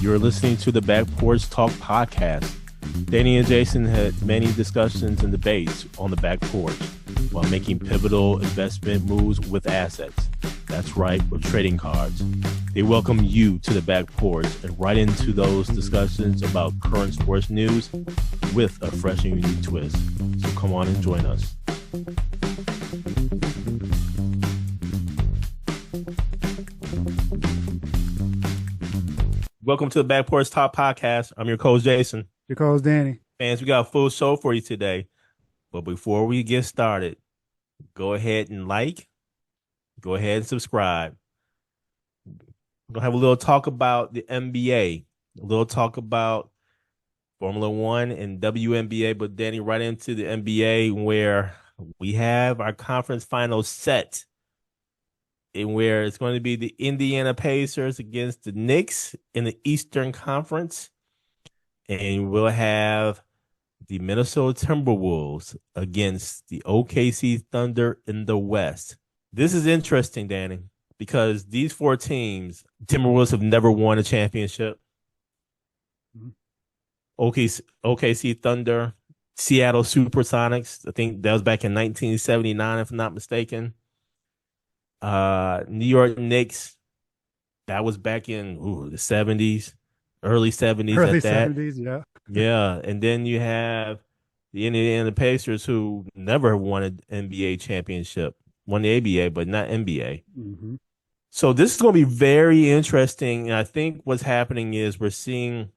You're listening to the BackporchTalk Podcast. Danny and Jason had many discussions and debates on the back porch while making pivotal investment moves with assets. That's right, with trading cards. They welcome you to the back porch and right into those discussions about current sports news with a fresh and unique twist. So come on and join us. Welcome to the BackporchTalk Podcast. I'm your coach, Jason. Your coach, Danny. Fans, we got a full show for you today. But before we get started, go ahead and go ahead and subscribe. We're going to have a little talk about the NBA, a little talk about Formula One and WNBA, but Danny, right into the NBA where we have our conference finals set and where it's going to be the Indiana Pacers against the Knicks in the Eastern Conference. And we'll have the Minnesota Timberwolves against the OKC Thunder in the West. This is interesting, Danny, because these four teams, Timberwolves have never won a championship. OKC Thunder, Seattle Supersonics, I think that was back in 1979, if I'm not mistaken. New York Knicks, that was back in the 70s, early 70s. Early 70s, yeah. Yeah, and then you have the Indiana Pacers, who never won an NBA championship, won the ABA, but not NBA. Mm-hmm. So this is going to be very interesting. And I think what's happening is we're seeing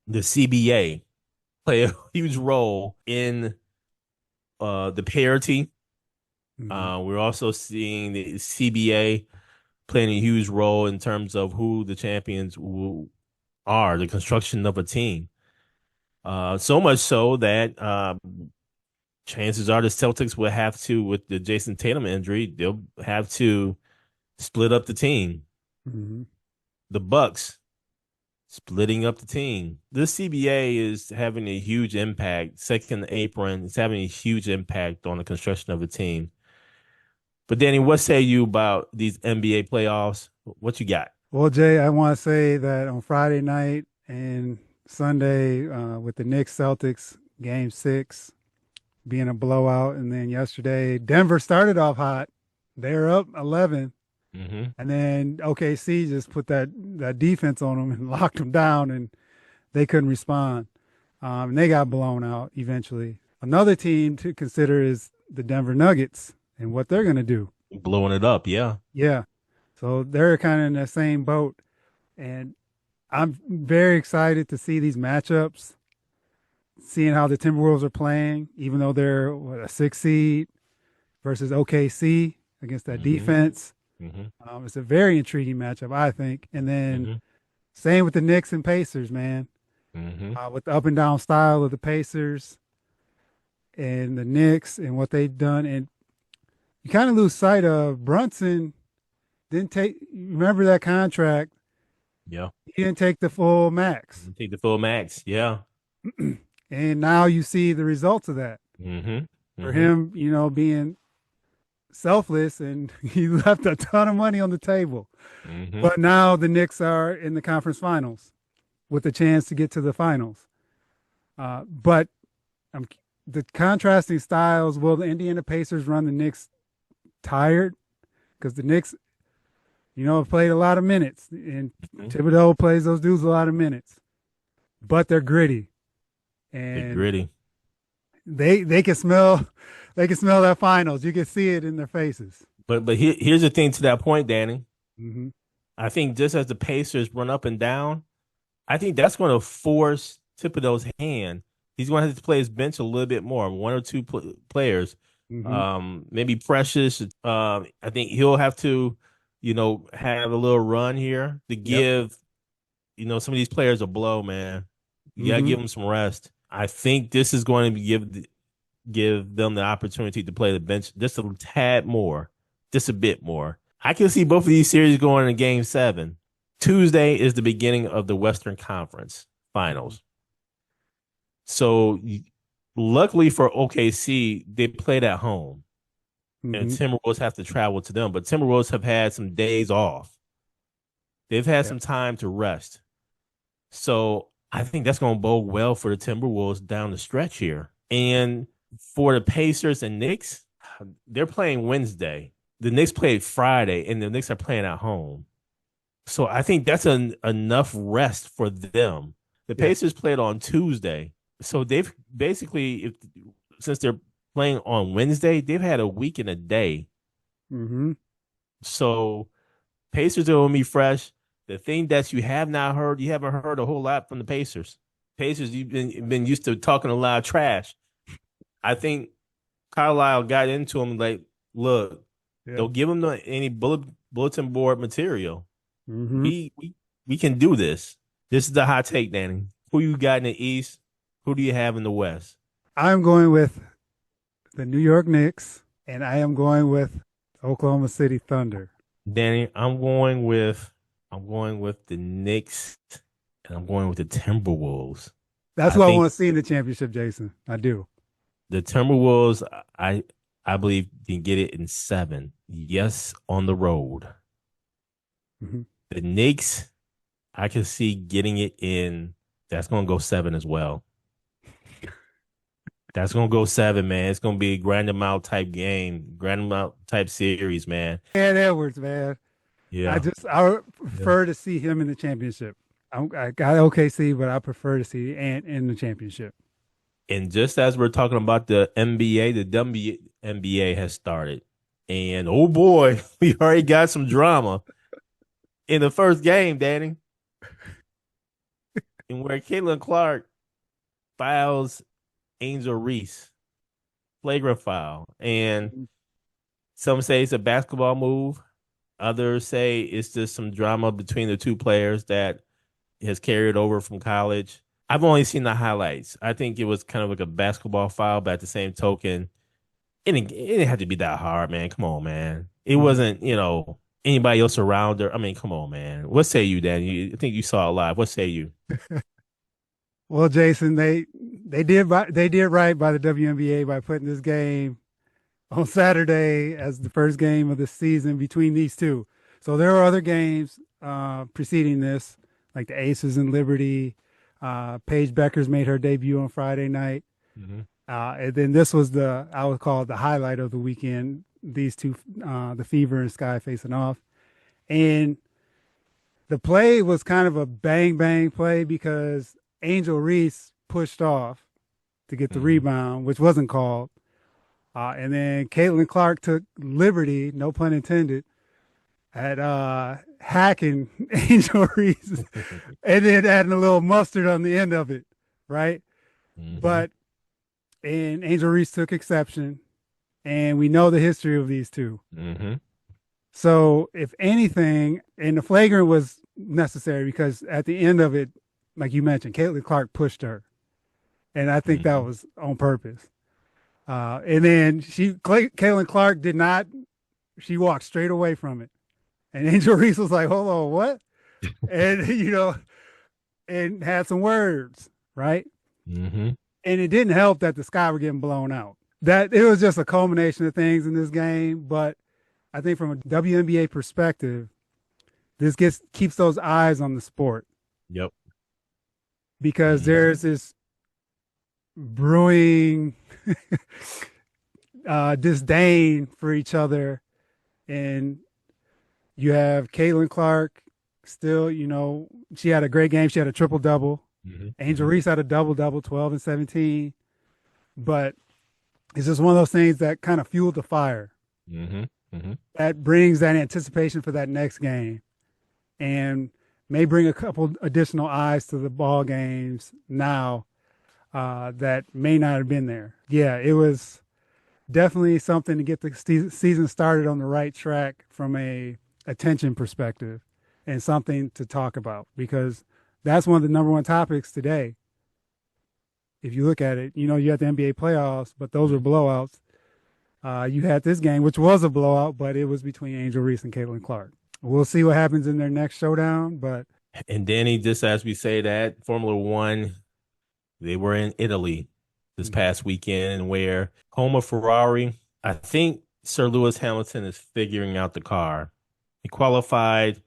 the CBA play a huge role in the parity. Mm-hmm. We're also seeing the CBA playing a huge role in terms of who the champions are, the construction of a team. So much so that chances are the Celtics will have to, with the Jason Tatum injury, they'll have to split up the team. Mm-hmm. The Bucks splitting up the team. This CBA is having a huge impact. Second apron, it's having a huge impact on the construction of a team. But Danny, what say you about these NBA playoffs? What you got? Well, Jay, I want to say that on Friday night and Sunday with the Knicks Celtics game 6 being a blowout, and then yesterday Denver started off hot. They were up 11, and then OKC just put that defense on them and locked them down, and they couldn't respond. And they got blown out eventually. Another team to consider is the Denver Nuggets and what they're going to do. Blowing it up, yeah. Yeah. So they're kind of in the same boat. And I'm very excited to see these matchups, seeing how the Timberwolves are playing, even though they're a 6 seed versus OKC against that defense. Mm-hmm. It's a very intriguing matchup, I think. And then same with the Knicks and Pacers, man. With the up and down style of the Pacers and the Knicks and what they've done. And you kind of lose sight of Brunson. Remember that contract? Yeah. He didn't take the full max. Yeah. And now you see the results of that. For him, being selfless, and he left a ton of money on the table. But now the Knicks are in the conference finals with a chance to get to the finals. But the contrasting styles, will the Indiana Pacers run the Knicks tired? Because the Knicks, have played a lot of minutes, and Thibodeau plays those dudes a lot of minutes, but they're gritty, and they can smell that finals. You can see it in their faces. But here's the thing to that point, Danny. I think just as the Pacers run up and down, I think that's going to force Thibodeau's hand. He's going to have to play his bench a little bit more, one or two players. Maybe Precious. I think he'll have to, have a little run here to give, some of these players a blow, man. You got to give them some rest. I think this is going to give them the opportunity to play the bench just a tad more, just a bit more. I can see both of these series going in Game 7. Tuesday is the beginning of the Western Conference Finals. So luckily for OKC, they played at home. And Timberwolves have to travel to them. But Timberwolves have had some days off. They've had some time to rest. So I think that's going to bode well for the Timberwolves down the stretch here. And for the Pacers and Knicks, they're playing Wednesday. The Knicks played Friday, and the Knicks are playing at home. So I think that's enough rest for them. The Pacers played on Tuesday. So they've basically, since they're playing on Wednesday, they've had a week and a day. Mm-hmm. So Pacers are going to be fresh. The thing that you haven't heard a whole lot from the Pacers. Pacers, you've been used to talking a lot of trash. I think Carlisle got into him like, look, don't give him any bulletin board material. Mm-hmm. We can do this. This is the hot take, Danny. Who you got in the East? Who do you have in the West? I'm going with the New York Knicks, and I am going with Oklahoma City Thunder. Danny, I'm going with the Knicks, and I'm going with the Timberwolves. That's what I want to see in the championship, Jason. I do. The Timberwolves, I believe, can get it in 7. Yes, on the road. Mm-hmm. The Knicks, I can see getting it in. That's going to go 7 as well. That's going to go 7, man. It's going to be a grand amount type game, grand amount type series, man. And Edwards, man. Yeah. I would prefer to see him in the championship. I got OKC, but I prefer to see Ant in the championship. And just as we're talking about the NBA, the WNBA has started. And, oh, boy, we already got some drama in the first game, Danny. And where Caitlin Clark fouls Angel Reese, flagrant foul. And some say it's a basketball move. Others say it's just some drama between the two players that has carried over from college. I've only seen the highlights. I think it was kind of like a basketball foul, but at the same token, it didn't have to be that hard, man. Come on, man. It wasn't, anybody else around her. I mean, come on, man. What say you, Dan? I think you saw it live. What say you? Well, Jason, they did right by the WNBA by putting this game on Saturday as the first game of the season between these two. So there are other games preceding this, like the Aces and Liberty. Paige Beckers made her debut on Friday night. Mm-hmm. And then this was I would call it the highlight of the weekend. These two, the Fever and Sky, facing off. And the play was kind of a bang play because Angel Reese pushed off to get the rebound, which wasn't called. And then Caitlin Clark took liberty, no pun intended, at hacking Angel Reese and then adding a little mustard on the end of it, right? Mm-hmm. And Angel Reese took exception, and we know the history of these two. Mm-hmm. So if anything, and the flagrant was necessary because at the end of it, like you mentioned, Caitlin Clark pushed her. And I think that was on purpose. And then Caitlin Clark did not, she walked straight away from it. And Angel Reese was like, hold on, what? And, and had some words, right? Mm-hmm. And it didn't help that the Sky were getting blown out. That it was just a culmination of things in this game. But I think from a WNBA perspective, this keeps those eyes on the sport. Yep. Because there's this brewing disdain for each other. And you have Caitlin Clark still, she had a great game. She had a triple-double. Mm-hmm. Angel Reese had a double-double, 12 and 17. But it's just one of those things that kind of fueled the fire. Mm-hmm. Mm-hmm. That brings that anticipation for that next game. And may bring a couple additional eyes to the ball games now that may not have been there. Yeah, it was definitely something to get the season started on the right track from a attention perspective and something to talk about because that's one of the number one topics today. If you look at it, you had the NBA playoffs, but those were blowouts. You had this game, which was a blowout, but it was between Angel Reese and Caitlin Clark. We'll see what happens in their next showdown, but. And Danny, just as we say that, Formula One, they were in Italy this past weekend where Homa Ferrari, I think Sir Lewis Hamilton is figuring out the car. He qualified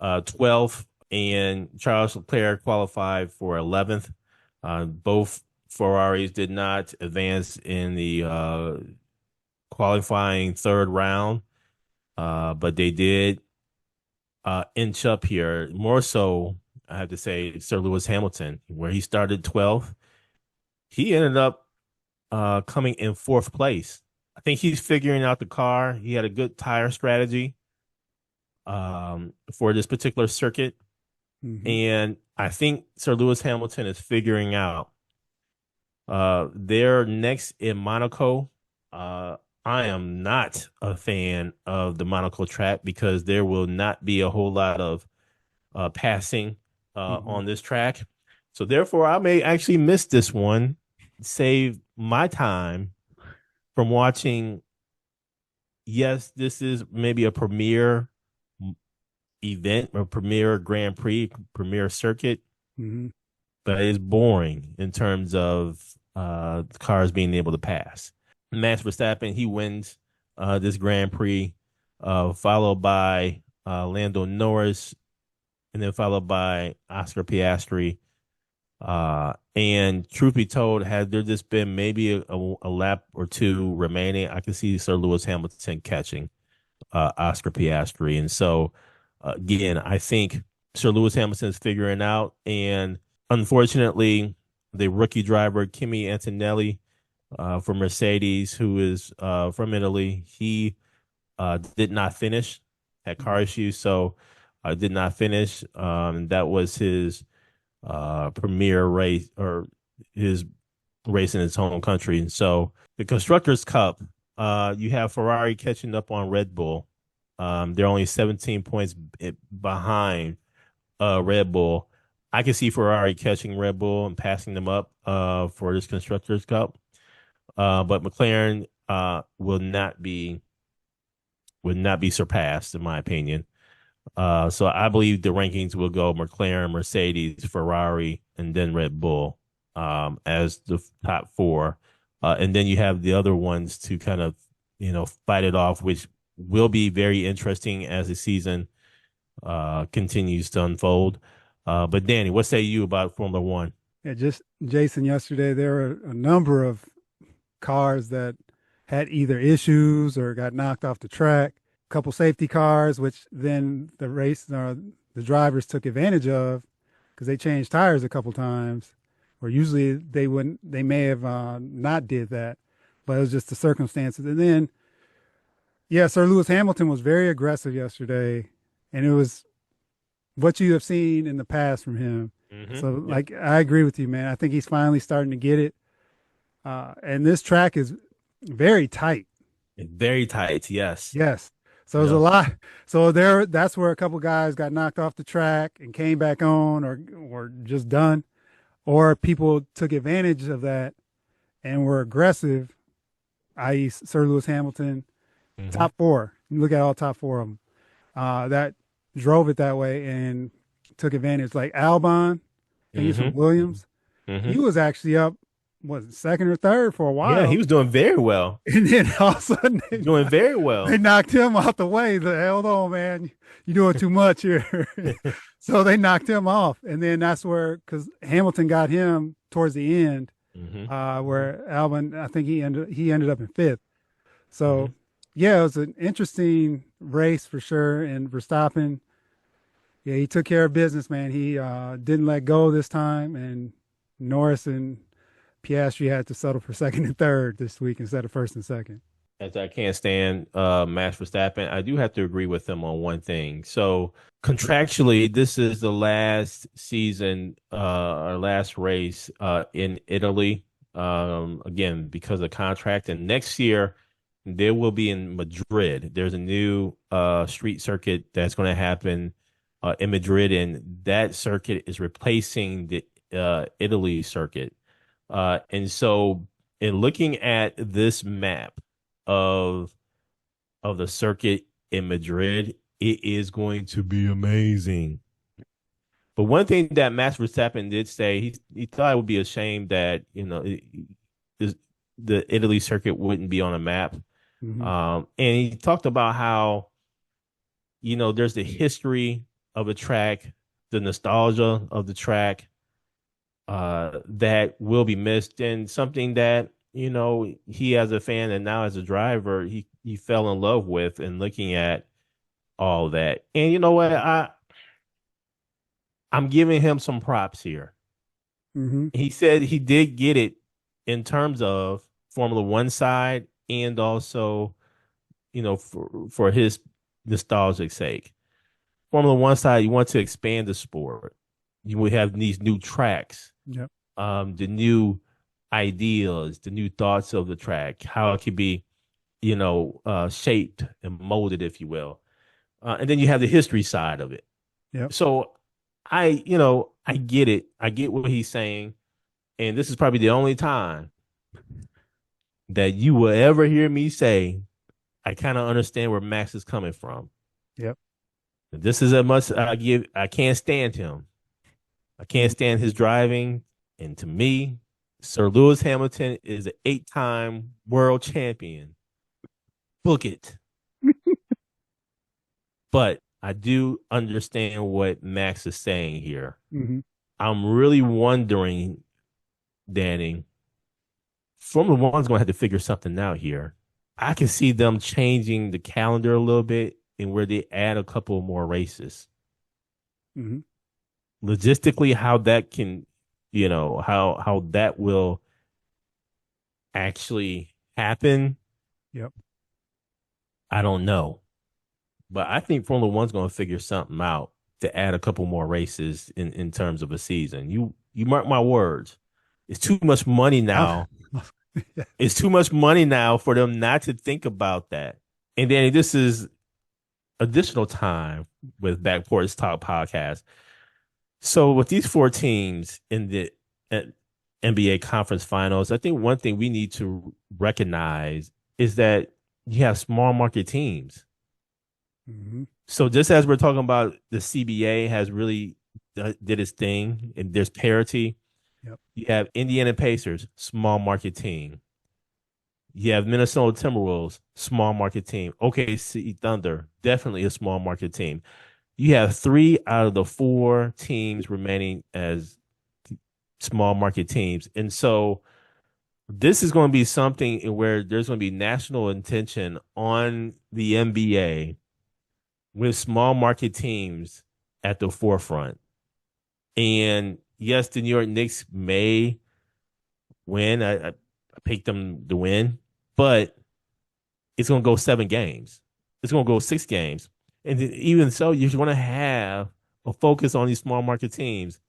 12th and Charles Leclerc qualified for 11th. Both Ferraris did not advance in the qualifying third round, but they did inch up here. More so, I have to say, Sir Lewis Hamilton, where he started 12th. He ended up coming in 4th place. I think he's figuring out the car. He had a good tire strategy for this particular circuit. Mm-hmm. And I think Sir Lewis Hamilton is figuring out they're next in Monaco. I am not a fan of the Monaco track because there will not be a whole lot of passing on this track. So therefore, I may actually miss this one, save my time from watching. Yes, this is maybe a premier event or premier Grand Prix, premier circuit, but it's boring in terms of cars being able to pass. Max Verstappen, he wins this Grand Prix, followed by Lando Norris, and then followed by Oscar Piastri. And truth be told, had there just been maybe a lap or two remaining, I could see Sir Lewis Hamilton catching Oscar Piastri. And so, again, I think Sir Lewis Hamilton is figuring out. And unfortunately, the rookie driver, Kimi Antonelli, from Mercedes, who is from Italy, he did not finish, had car issues, so did not finish. That was his premier race, or his race in his home country. And so the Constructors' Cup, you have Ferrari catching up on Red Bull. They're only 17 points behind Red Bull. I can see Ferrari catching Red Bull and passing them up for this Constructors' Cup. But McLaren will not be surpassed, in my opinion. So I believe the rankings will go McLaren, Mercedes, Ferrari, and then Red Bull as the top 4. And then you have the other ones to kind of, fight it off, which will be very interesting as the season continues to unfold. But Danny, what say you about Formula One? Yeah, just Jason, yesterday there were a number of cars that had either issues or got knocked off the track. A couple safety cars, which then the drivers took advantage of because they changed tires a couple times. Or usually they may have not did that, but it was just the circumstances. And then, yeah, Sir Lewis Hamilton was very aggressive yesterday, and it was what you have seen in the past from him. So, I agree with you, man. I think he's finally starting to get it. And this track is very tight. Very tight, yes. Yes. So there's a lot. So that's where a couple guys got knocked off the track and came back on or just done. Or people took advantage of that and were aggressive, i.e. Sir Lewis Hamilton, top 4. You look at all top 4 of them. That drove it that way and took advantage. Like Albon, I think he's from Williams. He was actually up, second or third for a while. Yeah, he was doing very well. And then all of a sudden, doing very well. They knocked him out the way. Hold on, man, you're doing too much here. So they knocked him off, and then that's where, because Hamilton got him towards the end, where Albon, I think he ended up in 5th. So yeah, it was an interesting race for sure. And Verstappen, yeah, he took care of business, man. He didn't let go this time, and Norris and Piastri had to settle for second and third this week instead of first and second. As I can't stand Max Verstappen, I do have to agree with him on one thing. So contractually, this is the last season or last race in Italy, again, because of contract. And next year, there will be in Madrid. There's a new street circuit that's going to happen in Madrid, and that circuit is replacing the Italy circuit. And so in looking at this map of the circuit in Madrid, it is going to be amazing. But one thing that Max Verstappen did say, he thought it would be a shame that, the Italy circuit wouldn't be on a map. And he talked about how, there's the history of a track the nostalgia of the track that will be missed, and something that he as a fan and now as a driver he fell in love with, and looking at all that. And you know what, I'm giving him some props here. He said he did get it in terms of Formula One side, and also for his nostalgic sake. Formula One side, you want to expand the sport. You would have these new tracks, the new ideas, the new thoughts of the track, how it could be, shaped and molded, if you will. And then you have the history side of it. So I get it. I get what he's saying. And this is probably the only time that you will ever hear me say, I kind of understand where Max is coming from. This is as much I can't stand him. I can't stand his driving. And to me, Sir Lewis Hamilton is an 8-time world champion. Book it. But I do understand what Max is saying here. I'm really wondering, Danny, Formula One's going to have to figure something out here. I can see them changing the calendar a little bit, and where they add a couple more races. Logistically, how that can, how that will actually happen. I don't know. But I think Formula One's going to figure something out to add a couple more races in terms of a season. You mark my words. It's too much money now. It's too much money now for them not to think about that. And Danny, this is additional time with BackporchTalk Podcast. So with these 4 teams in the NBA Conference Finals, I think one thing we need to recognize is that you have small market teams. So just as we're talking about the CBA has really did its thing, and there's parity. You have Indiana Pacers, small market team. You have Minnesota Timberwolves, small market team. OKC Thunder, definitely a small market team. You have 3 out of the 4 teams remaining as small market teams. And so this is going to be something where there's going to be national attention on the NBA with small market teams at the forefront. And yes, the New York Knicks may win. I picked them to win, but it's going to go 7 games. It's going to go 6 games. And even so, you want to have a focus on these small market teams.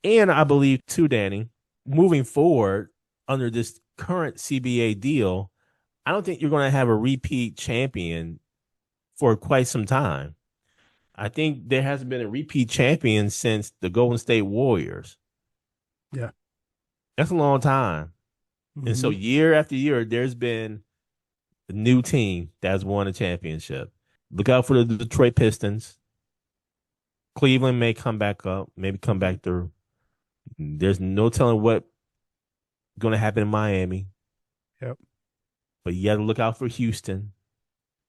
And I believe too, Danny, moving forward under this current CBA deal, I don't think you're going to have a repeat champion for quite some time. I think there hasn't been a repeat champion since the Golden State Warriors. That's a long time. And so year after year, there's been a new team that's won a championship. Look out for the Detroit Pistons. Cleveland may come back up, maybe come back through. There's no telling what's going to happen in Miami. But you got to look out for Houston.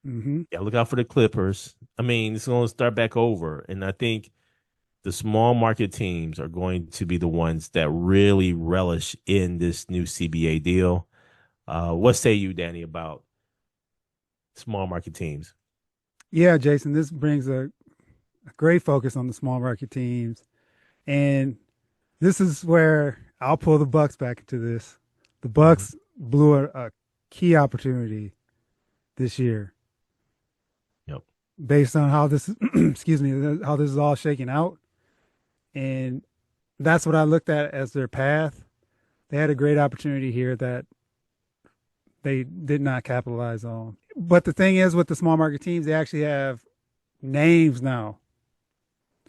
Yeah, look out for the Clippers. I mean, it's going to start back over. And I think the small market teams are going to be the ones that really relish in this new CBA deal. What say you, Danny, about small market teams? Yeah, Jason, this brings a great focus on the small market teams. And this is where I'll pull the Bucks back into this. The Bucks blew a key opportunity this year. Based on how this, excuse me, how this is all shaking out. And that's what I looked at as their path. They had a great opportunity here that they did not capitalize on. But the thing is, with the small market teams, they actually have names now.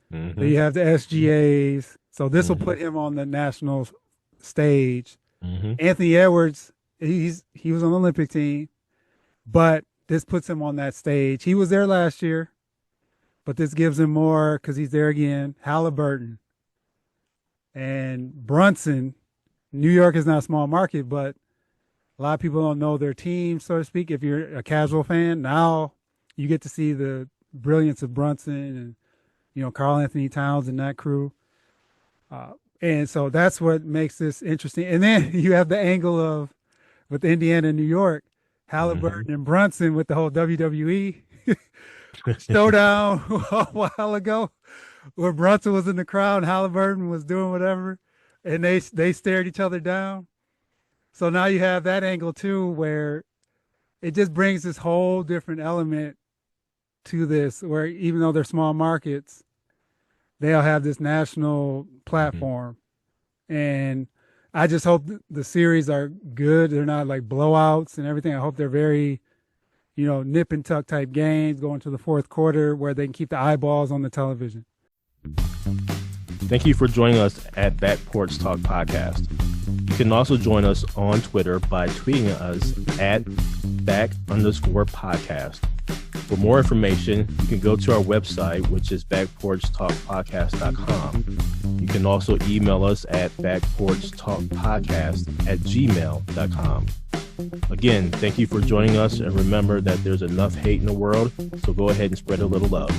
So you have the SGAs. So this will put him on the national stage. Anthony Edwards, he was on the Olympic team, but this puts him on that stage. He was there last year, but this gives him more because he's there again. Halliburton and Brunson. New York is not a small market, but a lot of people don't know their team, so to speak. If you're a casual fan, now you get to see the brilliance of Brunson and Karl Anthony Towns and that crew. And so that's what makes this interesting. And then you have the angle of, with Indiana and New York, Halliburton and Brunson with the whole WWE showdown a while ago, where Brunson was in the crowd and Halliburton was doing whatever, and they stared each other down. So now you have that angle too, where it just brings this whole different element to this, where even though they're small markets, they'll have this national platform. And I just hope the series are good. They're not like blowouts and everything. I hope they're very, nip and tuck type games going to the fourth quarter where they can keep the eyeballs on the television. Thank you for joining us at Back Porch Talk Podcast. You can also join us on Twitter by tweeting us at @back_podcast. For more information, you can go to our website, which is backporchtalkpodcast.com. You can also email us at backporchtalkpodcast@gmail.com. Again, thank you for joining us, and remember that there's enough hate in the world, so go ahead and spread a little love.